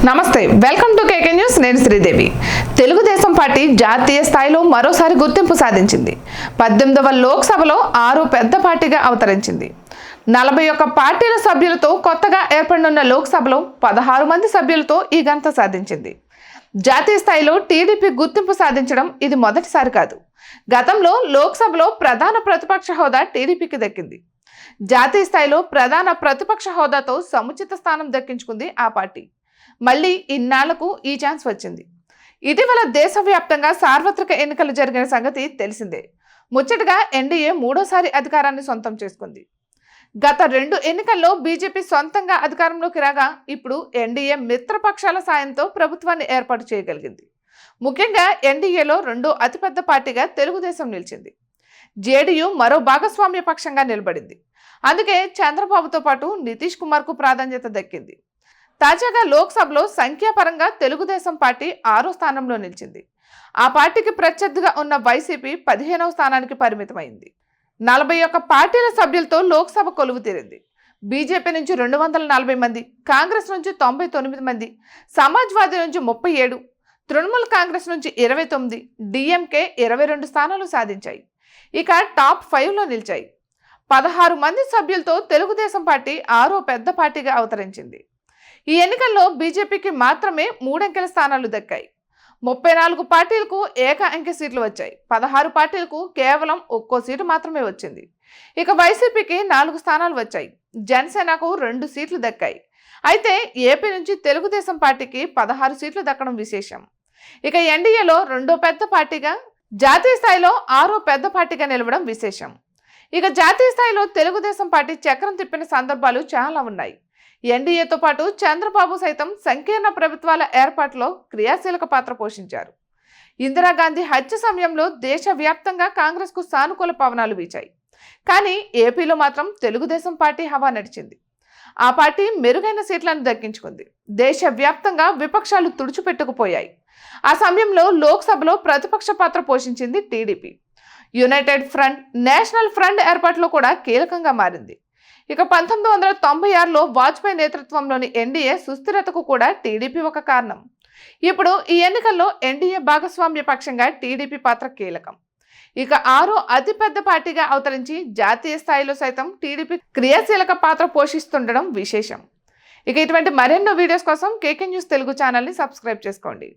నమస్తే, welcome to KK news. నేను Sridevi. Telugu Desam party జాతీయ స్థాయిలో మరోసారి గుర్తింపు సాధించింది. 18వ లోక్సభలో 6 పెద్ద పార్టీగా అవతరించింది. 41 పార్టీల సభ్యులతో కొత్తగా ఏర్పడనున్న లోక్సభలో 16 మంది సభ్యులతో ఈ ఘనత సాధించింది. జాతీయ స్థాయిలో టీడీపీ గుర్తింపు సాధించడం ఇది మొదటిసారి కాదు. గతంలో లోక్సభలో ప్రధాన ప్రతిపక్ష హోదా టీడీపీకి దక్కింది. జాతీయ స్థాయిలో ప్రధాన ప్రతిపక్ష హోదాతో సముచిత స్థానం దక్కించుకుంది ఆ పార్టీ. మళ్ళీ ఇన్నాళ్లకు ఈ ఛాన్స్ వచ్చింది. ఇటీవల దేశవ్యాప్తంగా సార్వత్రిక ఎన్నికలు జరిగిన సంగతి తెలిసిందే. ముచ్చటగా ఎన్డీఏ 3వ అధికారాన్ని సొంతం చేసుకుంది. గత 2 ఎన్నికల్లో బీజేపీ సొంతంగా అధికారంలోకి రాగా ఇప్పుడు ఎన్డీఏ మిత్రపక్షాల సాయంతో ప్రభుత్వాన్ని ఏర్పాటు చేయగలిగింది. ముఖ్యంగా ఎన్డీఏలో 2వ అతిపెద్ద పార్టీగా తెలుగుదేశం నిలిచింది. జేడీయూ మరో భాగస్వామ్య పక్షంగా నిలబడింది. అందుకే చంద్రబాబుతో పాటు నితీష్ కుమార్కు ప్రాధాన్యత దక్కింది. తాజాగా లోక్సభలో సంఖ్యాపరంగా తెలుగుదేశం పార్టీ 6వ స్థానంలో నిలిచింది. ఆ పార్టీకి ప్రత్యర్థిగా ఉన్న వైసీపీ 15వ స్థానానికి పరిమితమైంది. 41 పార్టీల సభ్యులతో లోక్సభ కొలువు తీరింది. బీజేపీ నుంచి 240 మంది, కాంగ్రెస్ నుంచి 99 మంది, సమాజ్వాదీ నుంచి 37, తృణమూల్ కాంగ్రెస్ నుంచి 29, డిఎంకే 22 స్థానాలు సాధించాయి. ఇక టాప్ 5లో నిలిచాయి. 16 మంది సభ్యులతో తెలుగుదేశం పార్టీ 6వ పెద్ద పార్టీగా అవతరించింది. ఈ ఎన్నికల్లో బీజేపీకి మాత్రమే 3 అంకెల స్థానాలు దక్కాయి. 34 పార్టీలకు ఏక అంకె సీట్లు వచ్చాయి. 16 పార్టీలకు కేవలం 1 సీటు మాత్రమే వచ్చింది. ఇక వైసీపీకి 4 స్థానాలు వచ్చాయి. జనసేనకు 2 సీట్లు దక్కాయి. అయితే ఏపీ నుంచి తెలుగుదేశం పార్టీకి 16 సీట్లు దక్కడం విశేషం. ఇక ఎన్డీఏలో 2వ పెద్ద పార్టీగా, జాతీయ స్థాయిలో 6వ పెద్ద పార్టీగా నిలవడం విశేషం. ఇక జాతీయ స్థాయిలో తెలుగుదేశం పార్టీ చక్రం తిప్పిన సందర్భాలు చాలా ఉన్నాయి. ఎన్డీఏతో పాటు చంద్రబాబు సైతం సంకీర్ణ ప్రభుత్వాల ఏర్పాటులో క్రియాశీలక పాత్ర పోషించారు. ఇందిరాగాంధీ హత్య సమయంలో దేశవ్యాప్తంగా కాంగ్రెస్కు సానుకూల పవనాలు వీచాయి. కానీ ఏపీలో మాత్రం తెలుగుదేశం పార్టీ హవా నడిచింది. ఆ పార్టీ మెరుగైన సీట్లను దక్కించుకుంది. దేశవ్యాప్తంగా విపక్షాలు తుడిచిపెట్టుకుపోయాయి. ఆ సమయంలో లోక్సభలో ప్రతిపక్ష పాత్ర పోషించింది TDP. United front, national front ఏర్పాటులో కూడా కీలకంగా మారింది. ఇక 1996లో వాజ్పేయి నేతృత్వంలోని ఎన్డీఏ సుస్థిరతకు కూడా టీడీపీ ఒక కారణం. ఇప్పుడు ఈ ఎన్నికల్లో ఎన్డీఏ భాగస్వామ్య పక్షంగా టీడీపీ పాత్ర కీలకం. ఇక 6వ అతిపెద్ద పార్టీగా అవతరించి జాతీయ స్థాయిలో సైతం టీడీపీ క్రియాశీలక పాత్ర పోషిస్తుండడం విశేషం. ఇక ఇటువంటి మరెన్నో వీడియోస్ కోసం కేకే న్యూస్ తెలుగు ఛానల్ని సబ్స్క్రైబ్ చేసుకోండి.